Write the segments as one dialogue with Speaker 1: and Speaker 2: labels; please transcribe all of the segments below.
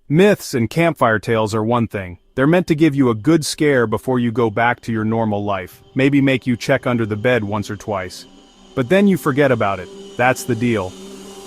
Speaker 1: Myths and campfire tales are one thing. They're meant to give you a good scare before you go back to your normal life, maybe make you check under the bed once or twice. But then you forget about it, that's the deal.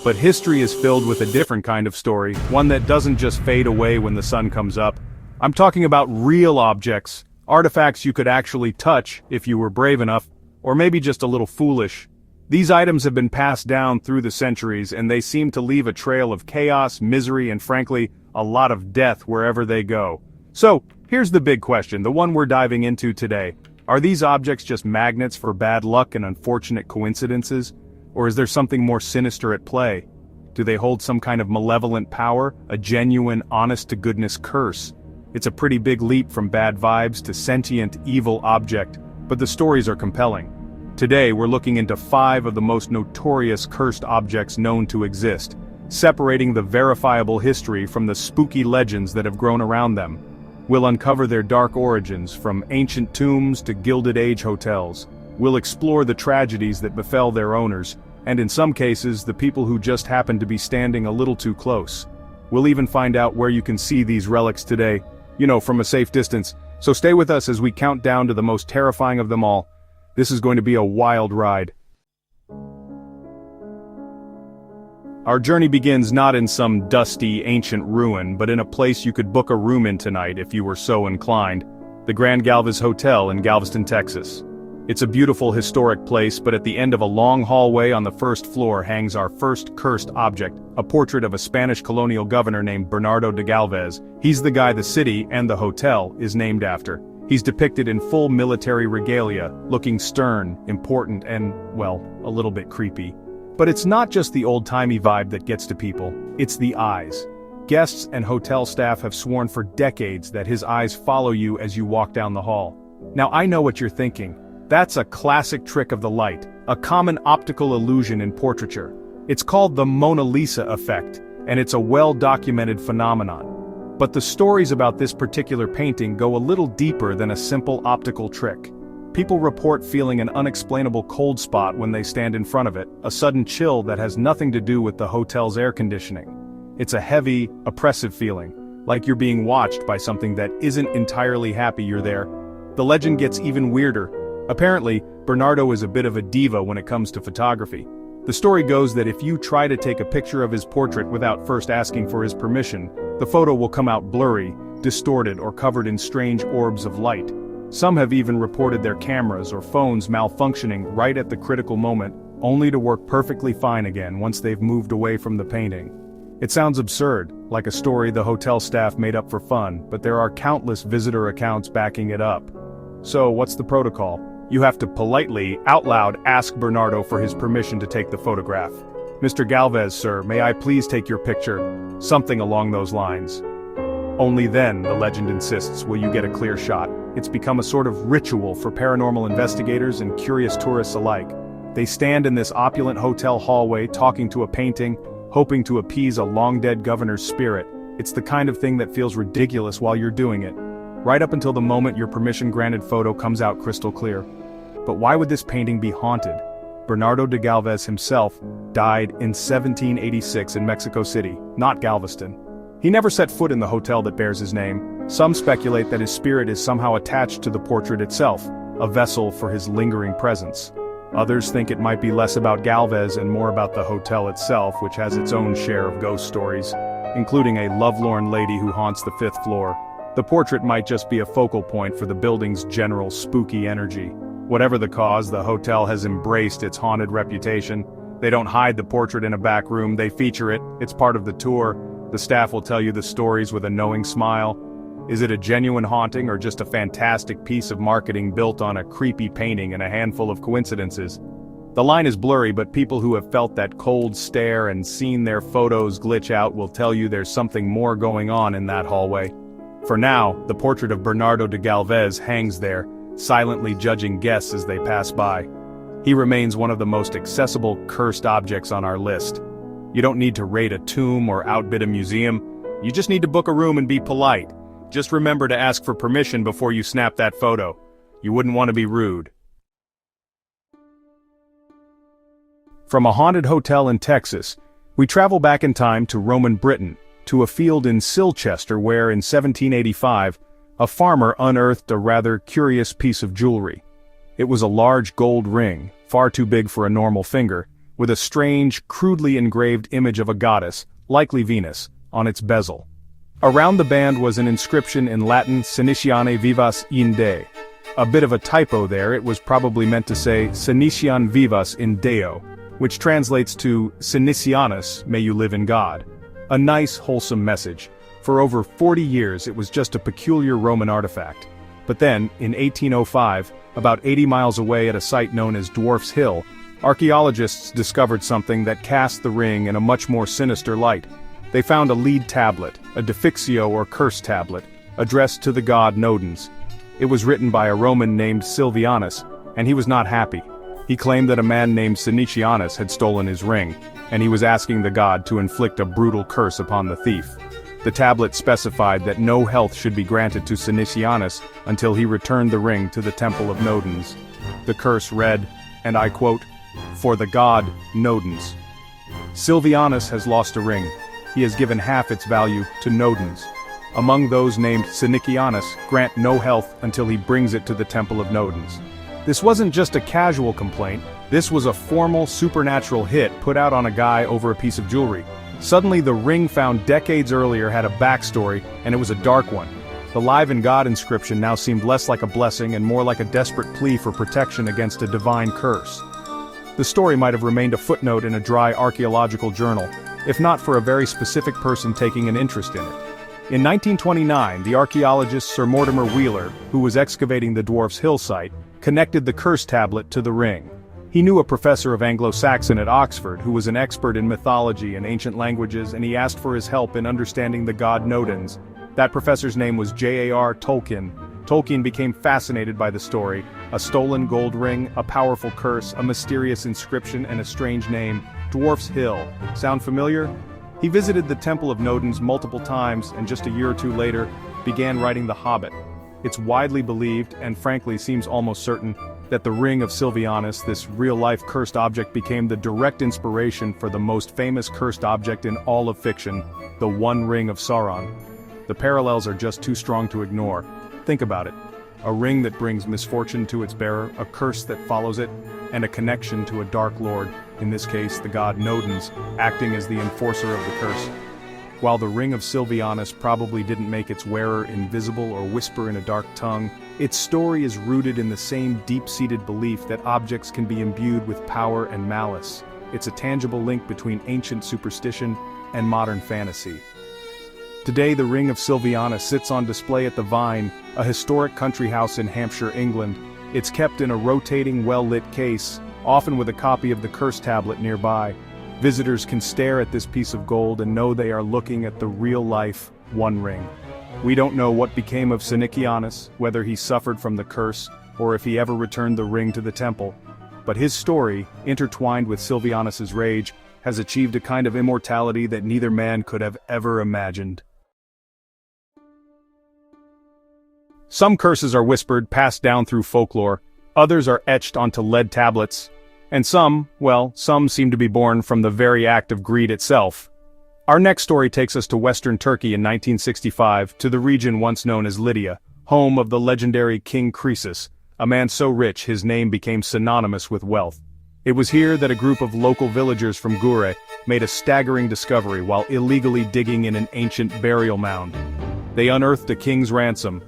Speaker 1: But history is filled with a different kind of story, one that doesn't just fade away when the sun comes up. I'm talking about real objects, artifacts you could actually touch if you were brave enough, or maybe just a little foolish. These items have been passed down through the centuries and they seem to leave a trail of chaos, misery, and frankly, a lot of death wherever they go. So, here's the big question, the one we're diving into today. Are these objects just magnets for bad luck and unfortunate coincidences? Or is there something more sinister at play? Do they hold some kind of malevolent power, a genuine, honest-to-goodness curse? It's a pretty big leap from bad vibes to sentient, evil object, but the stories are compelling. Today we're looking into 5 of the most notorious cursed objects known to exist, separating the verifiable history from the spooky legends that have grown around them. We'll uncover their dark origins, from ancient tombs to Gilded Age hotels. We'll explore the tragedies that befell their owners, and in some cases, the people who just happened to be standing a little too close. We'll even find out where you can see these relics today, from a safe distance, so stay with us as we count down to the most terrifying of them all. This is going to be a wild ride. Our journey begins not in some dusty, ancient ruin, but in a place you could book a room in tonight if you were so inclined, the Grand Galvez Hotel in Galveston, Texas. It's a beautiful historic place, but at the end of a long hallway on the first floor hangs our first cursed object, a portrait of a Spanish colonial governor named Bernardo de Galvez. He's the guy the city, and the hotel, is named after. He's depicted in full military regalia, looking stern, important, and, well, a little bit creepy. But it's not just the old-timey vibe that gets to people, it's the eyes. Guests and hotel staff have sworn for decades that his eyes follow you as you walk down the hall. Now I know what you're thinking. That's a classic trick of the light, a common optical illusion in portraiture. It's called the Mona Lisa effect, and it's a well-documented phenomenon. But the stories about this particular painting go a little deeper than a simple optical trick. People report feeling an unexplainable cold spot when they stand in front of it, a sudden chill that has nothing to do with the hotel's air conditioning. It's a heavy, oppressive feeling, like you're being watched by something that isn't entirely happy you're there. The legend gets even weirder. Apparently, Bernardo is a bit of a diva when it comes to photography. The story goes that if you try to take a picture of his portrait without first asking for his permission, the photo will come out blurry, distorted, or covered in strange orbs of light. Some have even reported their cameras or phones malfunctioning right at the critical moment, only to work perfectly fine again once they've moved away from the painting. It sounds absurd, like a story the hotel staff made up for fun, but there are countless visitor accounts backing it up. So what's the protocol? You have to politely, out loud, ask Bernardo for his permission to take the photograph. "Mr. Galvez, sir, may I please take your picture?" Something along those lines. Only then, the legend insists, will you get a clear shot. It's become a sort of ritual for paranormal investigators and curious tourists alike. They stand in this opulent hotel hallway talking to a painting, hoping to appease a long-dead governor's spirit. It's the kind of thing that feels ridiculous while you're doing it, right up until the moment your permission-granted photo comes out crystal clear. But why would this painting be haunted? Bernardo de Galvez himself died in 1786 in Mexico City, not Galveston. He never set foot in the hotel that bears his name. Some speculate that his spirit is somehow attached to the portrait itself, a vessel for his lingering presence. Others think it might be less about Galvez and more about the hotel itself, which has its own share of ghost stories, including a lovelorn lady who haunts the 5th floor. The portrait might just be a focal point for the building's general spooky energy. Whatever the cause, the hotel has embraced its haunted reputation. They don't hide the portrait in a back room, they feature it, it's part of the tour. The staff will tell you the stories with a knowing smile. Is it a genuine haunting or just a fantastic piece of marketing built on a creepy painting and a handful of coincidences? The line is blurry, but people who have felt that cold stare and seen their photos glitch out will tell you there's something more going on in that hallway. For now, the portrait of Bernardo de Galvez hangs there, silently judging guests as they pass by. He remains one of the most accessible cursed objects on our list. You don't need to raid a tomb or outbid a museum, you just need to book a room and be polite. Just remember to ask for permission before you snap that photo. You wouldn't want to be rude. From a haunted hotel in Texas, we travel back in time to Roman Britain, to a field in Silchester where, in 1785, a farmer unearthed a rather curious piece of jewelry. It was a large gold ring, far too big for a normal finger, with a strange, crudely engraved image of a goddess, likely Venus, on its bezel. Around the band was an inscription in Latin, Seniciane vivas in De. A bit of a typo there, it was probably meant to say Senician vivas in Deo, which translates to Senicianus, may you live in God. A nice, wholesome message. For over 40 years it was just a peculiar Roman artifact. But then, in 1805, about 80 miles away at a site known as Dwarf's Hill, archaeologists discovered something that cast the ring in a much more sinister light. They found a lead tablet, a defixio or curse tablet, addressed to the god Nodens. It was written by a Roman named Silvianus, and he was not happy. He claimed that a man named Senicianus had stolen his ring, and he was asking the god to inflict a brutal curse upon the thief. The tablet specified that no health should be granted to Senicianus until he returned the ring to the temple of Nodens. The curse read, and I quote, "For the god, Nodens. Silvianus has lost a ring. He has given half its value to Nodens. Among those named Senicianus, grant no health until he brings it to the temple of Nodens." This wasn't just a casual complaint, this was a formal supernatural hit put out on a guy over a piece of jewelry. Suddenly the ring found decades earlier had a backstory, and it was a dark one. The Live in God inscription now seemed less like a blessing and more like a desperate plea for protection against a divine curse. The story might have remained a footnote in a dry archaeological journal, if not for a very specific person taking an interest in it. In 1929, the archaeologist Sir Mortimer Wheeler, who was excavating the Dwarf's Hill site, connected the curse tablet to the ring. He knew a professor of Anglo-Saxon at Oxford who was an expert in mythology and ancient languages, and he asked for his help in understanding the god Nodens. That professor's name was J.R.R. Tolkien. Tolkien became fascinated by the story: a stolen gold ring, a powerful curse, a mysterious inscription, and a strange name, Dwarf's Hill. Sound familiar? He visited the Temple of Nodens multiple times, and just a year or two later, began writing The Hobbit. It's widely believed, and frankly seems almost certain, that the Ring of Silvianus, this real-life cursed object, became the direct inspiration for the most famous cursed object in all of fiction, the One Ring of Sauron. The parallels are just too strong to ignore. Think about it. A ring that brings misfortune to its bearer, a curse that follows it, and a connection to a dark lord, in this case the god Nodens, acting as the enforcer of the curse. While the Ring of Silvianus probably didn't make its wearer invisible or whisper in a dark tongue, its story is rooted in the same deep-seated belief that objects can be imbued with power and malice. It's a tangible link between ancient superstition and modern fantasy. Today the Ring of Silvianus sits on display at the Vine, a historic country house in Hampshire, England. It's kept in a rotating, well-lit case, often with a copy of the curse tablet nearby. Visitors can stare at this piece of gold and know they are looking at the real-life One Ring. We don't know what became of Senicianus, whether he suffered from the curse, or if he ever returned the ring to the temple. But his story, intertwined with Silvianus's rage, has achieved a kind of immortality that neither man could have ever imagined. Some curses are whispered, passed down through folklore, others are etched onto lead tablets, and some seem to be born from the very act of greed itself. Our next story takes us to Western Turkey in 1965, to the region once known as Lydia, home of the legendary King Croesus, a man so rich his name became synonymous with wealth. It was here that a group of local villagers from Gure made a staggering discovery while illegally digging in an ancient burial mound. They unearthed a king's ransom.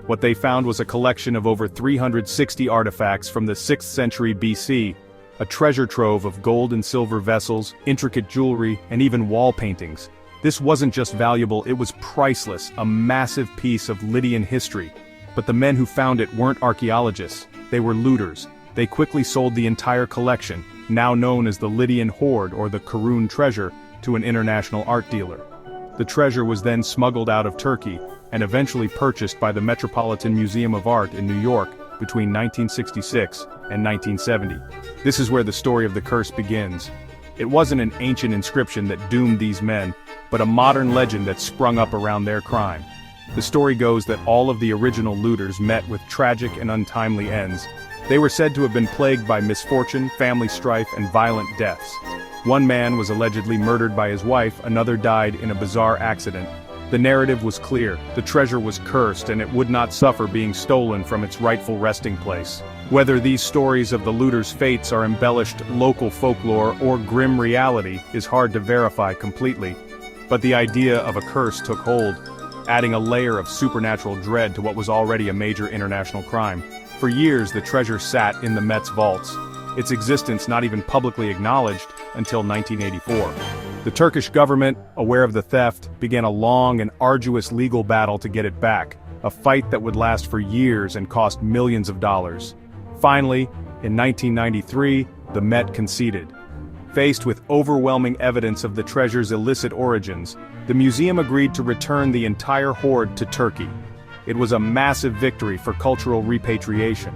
Speaker 1: What they found was a collection of over 360 artifacts from the 6th century BC, a treasure trove of gold and silver vessels, intricate jewelry, and even wall paintings. This wasn't just valuable, it was priceless, a massive piece of Lydian history. But the men who found it weren't archaeologists, they were looters. They quickly sold the entire collection, now known as the Lydian Hoard or the Karun Treasure, to an international art dealer. The treasure was then smuggled out of Turkey, and eventually purchased by the Metropolitan Museum of Art in New York between 1966 and 1970. This is where the story of the curse begins. It wasn't an ancient inscription that doomed these men, but a modern legend that sprung up around their crime. The story goes that all of the original looters met with tragic and untimely ends. They were said to have been plagued by misfortune, family strife, and violent deaths. One man was allegedly murdered by his wife, another died in a bizarre accident. The narrative was clear: the treasure was cursed and it would not suffer being stolen from its rightful resting place. Whether these stories of the looters' fates are embellished local folklore or grim reality is hard to verify completely. But the idea of a curse took hold, adding a layer of supernatural dread to what was already a major international crime. For years the treasure sat in the Met's vaults, its existence not even publicly acknowledged until 1984. The Turkish government, aware of the theft, began a long and arduous legal battle to get it back, a fight that would last for years and cost millions of dollars. Finally, in 1993, the Met conceded. Faced with overwhelming evidence of the treasure's illicit origins, the museum agreed to return the entire hoard to Turkey. It was a massive victory for cultural repatriation.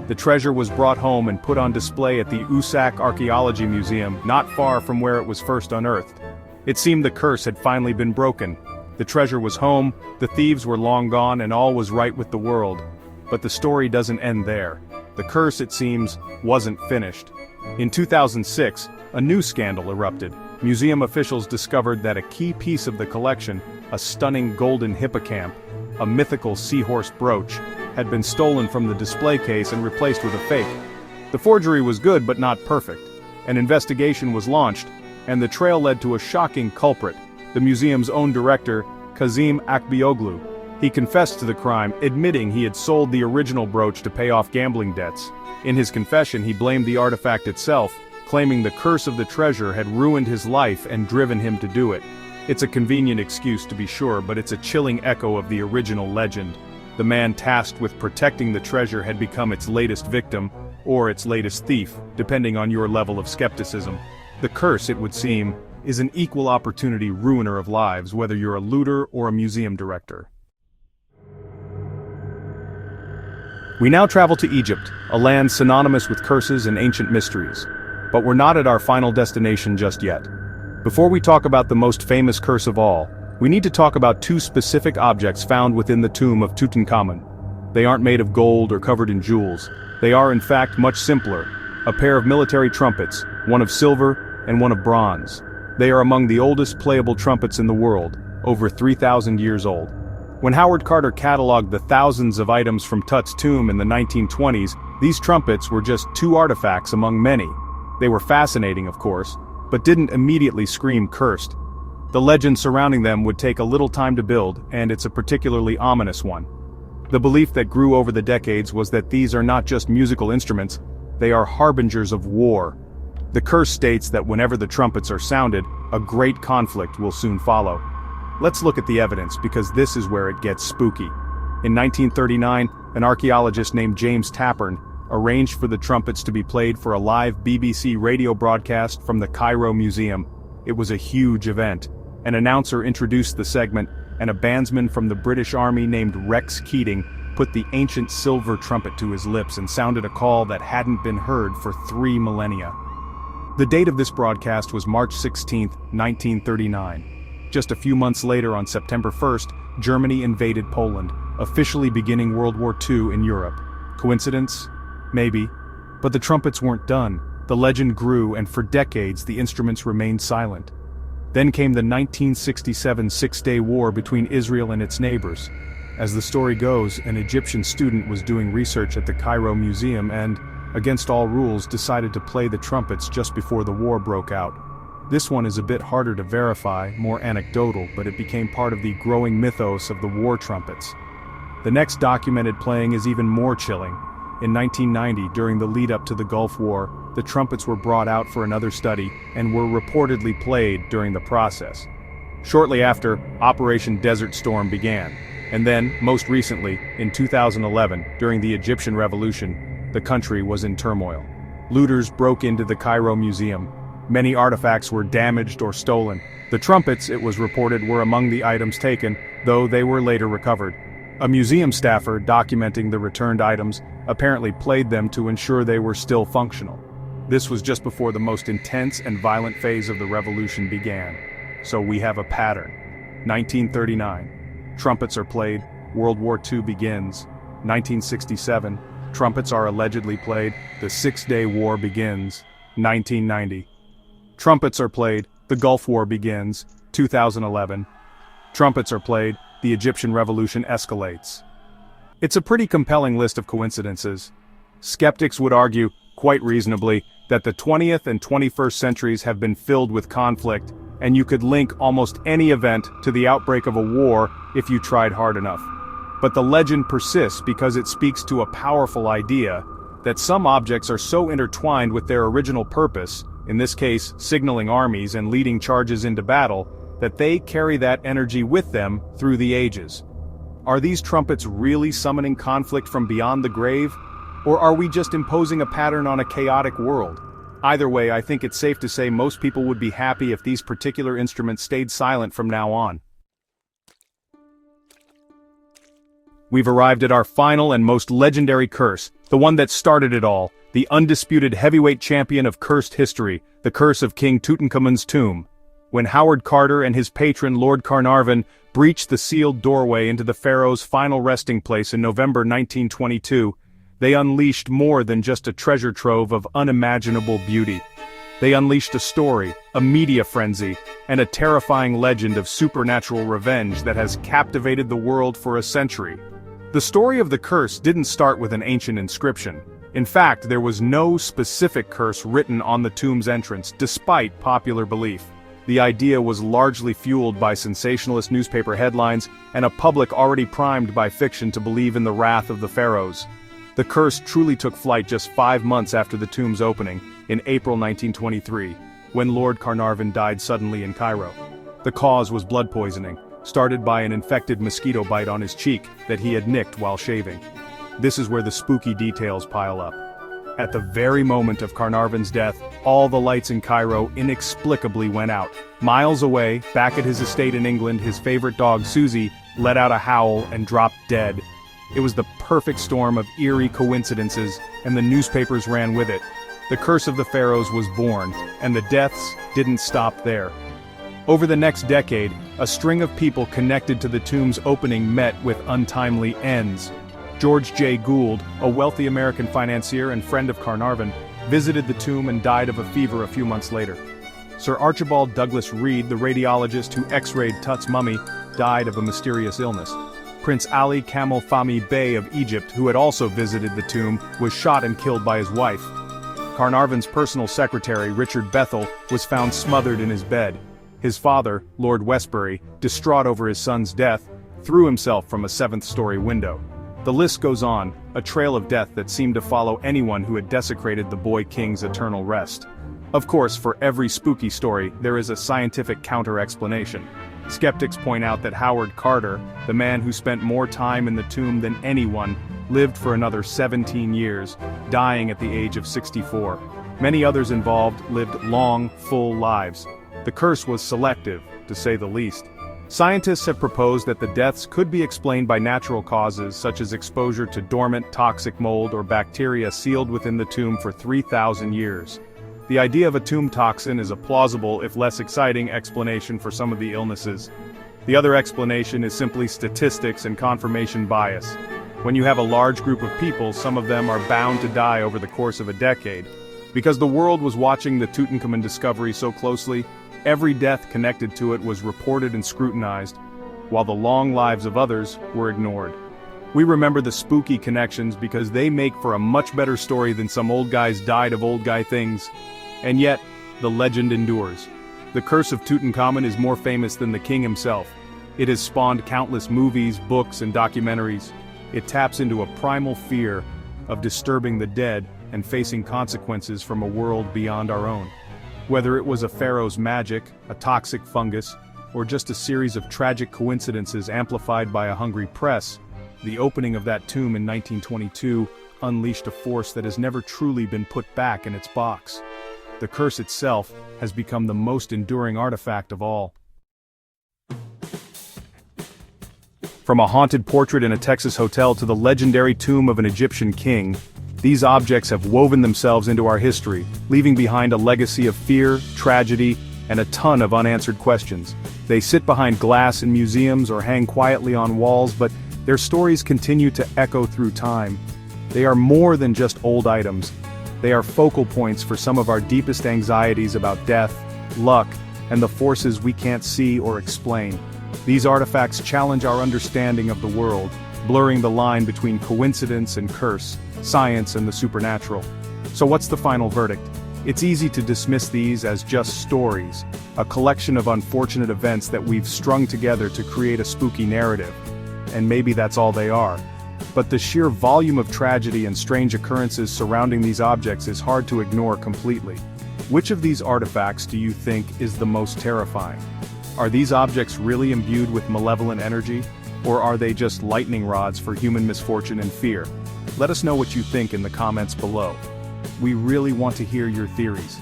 Speaker 1: The treasure was brought home and put on display at the Uşak Archaeology Museum, not far from where it was first unearthed. It seemed the curse had finally been broken. The treasure was home, the thieves were long gone, and all was right with the world. But the story doesn't end there. The curse, it seems, wasn't finished. In 2006, a new scandal erupted. Museum officials discovered that a key piece of the collection, a stunning golden hippocamp, a mythical seahorse brooch, had been stolen from the display case and replaced with a fake. The forgery was good but not perfect. An investigation was launched, and the trail led to a shocking culprit, the museum's own director, Kazim Akbioglu. He confessed to the crime, admitting he had sold the original brooch to pay off gambling debts. In his confession, he blamed the artifact itself, claiming the curse of the treasure had ruined his life and driven him to do it. It's a convenient excuse to be sure, but it's a chilling echo of the original legend. The man tasked with protecting the treasure had become its latest victim, or its latest thief, depending on your level of skepticism. The curse, it would seem, is an equal opportunity ruiner of lives, whether you're a looter or a museum director. We now travel to Egypt, a land synonymous with curses and ancient mysteries. But we're not at our final destination just yet. Before we talk about the most famous curse of all, we need to talk about two specific objects found within the tomb of Tutankhamun. They aren't made of gold or covered in jewels. They are in fact much simpler, a pair of military trumpets, one of silver and one of bronze. They are among the oldest playable trumpets in the world, over 3,000 years old. When Howard Carter cataloged the thousands of items from Tut's tomb in the 1920s, these trumpets were just two artifacts among many. They were fascinating, of course, but didn't immediately scream cursed. The legend surrounding them would take a little time to build, and it's a particularly ominous one. The belief that grew over the decades was that these are not just musical instruments, they are harbingers of war. The curse states that whenever the trumpets are sounded, a great conflict will soon follow. Let's look at the evidence, because this is where it gets spooky. In 1939, an archaeologist named James Tappern arranged for the trumpets to be played for a live BBC radio broadcast from the Cairo Museum. It was a huge event. An announcer introduced the segment, and a bandsman from the British Army named Rex Keating put the ancient silver trumpet to his lips and sounded a call that hadn't been heard for 3 millennia. The date of this broadcast was March 16, 1939. Just a few months later, on September 1st, Germany invaded Poland, officially beginning World War II in Europe. Coincidence? Maybe. But the trumpets weren't done. The legend grew, and for decades the instruments remained silent. Then came the 1967 Six-Day War between Israel and its neighbors. As the story goes, an Egyptian student was doing research at the Cairo Museum and, against all rules, decided to play the trumpets just before the war broke out. This one is a bit harder to verify, more anecdotal, but it became part of the growing mythos of the war trumpets. The next documented playing is even more chilling. In 1990, during the lead-up to the Gulf War, the trumpets were brought out for another study and were reportedly played during the process. Shortly after, Operation Desert Storm began, and then, most recently, in 2011, during the Egyptian Revolution, the country was in turmoil. Looters broke into the Cairo Museum. Many artifacts were damaged or stolen. The trumpets, it was reported, were among the items taken, though they were later recovered. A museum staffer documenting the returned items apparently played them to ensure they were still functional. This was just before the most intense and violent phase of the revolution began. So we have a pattern. 1939. Trumpets are played. World War II begins. 1967. Trumpets are allegedly played. The Six-Day War begins. 1990. Trumpets are played, the Gulf War begins, 2011. Trumpets are played, the Egyptian revolution escalates. It's a pretty compelling list of coincidences. Skeptics would argue, quite reasonably, that the 20th and 21st centuries have been filled with conflict, and you could link almost any event to the outbreak of a war if you tried hard enough. But the legend persists because it speaks to a powerful idea that some objects are so intertwined with their original purpose, in this case signaling armies and leading charges into battle, that they carry that energy with them through the ages. Are these trumpets really summoning conflict from beyond the grave? Or are we just imposing a pattern on a chaotic world? Either way, I think it's safe to say most people would be happy if these particular instruments stayed silent from now on. We've arrived at our final and most legendary curse, the one that started it all, the undisputed heavyweight champion of cursed history, the curse of King Tutankhamun's tomb. When Howard Carter and his patron Lord Carnarvon breached the sealed doorway into the pharaoh's final resting place in November 1922, they unleashed more than just a treasure trove of unimaginable beauty. They unleashed a story, a media frenzy, and a terrifying legend of supernatural revenge that has captivated the world for a century. The story of the curse didn't start with an ancient inscription. In fact, there was no specific curse written on the tomb's entrance, despite popular belief. The idea was largely fueled by sensationalist newspaper headlines and a public already primed by fiction to believe in the wrath of the pharaohs. The curse truly took flight just 5 months after the tomb's opening, in April 1923, when Lord Carnarvon died suddenly in Cairo. The cause was blood poisoning, started by an infected mosquito bite on his cheek that he had nicked while shaving. This is where the spooky details pile up. At the very moment of Carnarvon's death, all the lights in Cairo inexplicably went out. Miles away, back at his estate in England, his favorite dog Susie let out a howl and dropped dead. It was the perfect storm of eerie coincidences, and the newspapers ran with it. The curse of the pharaohs was born, and the deaths didn't stop there. Over the next decade, a string of people connected to the tomb's opening met with untimely ends. George J. Gould, a wealthy American financier and friend of Carnarvon, visited the tomb and died of a fever a few months later. Sir Archibald Douglas Reed, the radiologist who x-rayed Tut's mummy, died of a mysterious illness. Prince Ali Camel Fahmy Bey of Egypt, who had also visited the tomb, was shot and killed by his wife. Carnarvon's personal secretary, Richard Bethel, was found smothered in his bed. His father, Lord Westbury, distraught over his son's death, threw himself from a 7th-story window. The list goes on, a trail of death that seemed to follow anyone who had desecrated the boy king's eternal rest. Of course, for every spooky story, there is a scientific counter-explanation. Skeptics point out that Howard Carter, the man who spent more time in the tomb than anyone, lived for another 17 years, dying at the age of 64. Many others involved lived long, full lives. The curse was selective, to say the least. Scientists have proposed that the deaths could be explained by natural causes such as exposure to dormant toxic mold or bacteria sealed within the tomb for 3,000 years. The idea of a tomb toxin is a plausible, if less exciting, explanation for some of the illnesses. The other explanation is simply statistics and confirmation bias. When you have a large group of people, some of them are bound to die over the course of a decade. Because the world was watching the Tutankhamun discovery so closely, every death connected to it was reported and scrutinized, while the long lives of others were ignored. We remember the spooky connections because they make for a much better story than some old guys died of old guy things. And yet, the legend endures. The Curse of Tutankhamun is more famous than the king himself. It has spawned countless movies, books, and documentaries. It taps into a primal fear of disturbing the dead and facing consequences from a world beyond our own. Whether it was a pharaoh's magic, a toxic fungus, or just a series of tragic coincidences amplified by a hungry press, the opening of that tomb in 1922 unleashed a force that has never truly been put back in its box. The curse itself has become the most enduring artifact of all. From a haunted portrait in a Texas hotel to the legendary tomb of an Egyptian king, these objects have woven themselves into our history, leaving behind a legacy of fear, tragedy, and a ton of unanswered questions. They sit behind glass in museums or hang quietly on walls, but their stories continue to echo through time. They are more than just old items. They are focal points for some of our deepest anxieties about death, luck, and the forces we can't see or explain. These artifacts challenge our understanding of the world, blurring the line between coincidence and curse, science and the supernatural. So what's the final verdict? It's easy to dismiss these as just stories, a collection of unfortunate events that we've strung together to create a spooky narrative. And maybe that's all they are. But the sheer volume of tragedy and strange occurrences surrounding these objects is hard to ignore completely. Which of these artifacts do you think is the most terrifying? Are these objects really imbued with malevolent energy? Or are they just lightning rods for human misfortune and fear? Let us know what you think in the comments below. We really want to hear your theories.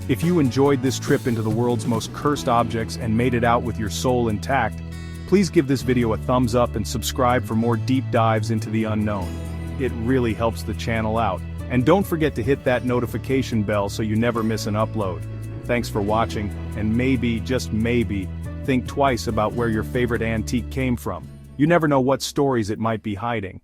Speaker 1: If you enjoyed this trip into the world's most cursed objects and made it out with your soul intact, please give this video a thumbs up and subscribe for more deep dives into the unknown. It really helps the channel out. And don't forget to hit that notification bell so you never miss an upload. Thanks for watching, and maybe, just maybe, think twice about where your favorite antique came from. You never know what stories it might be hiding.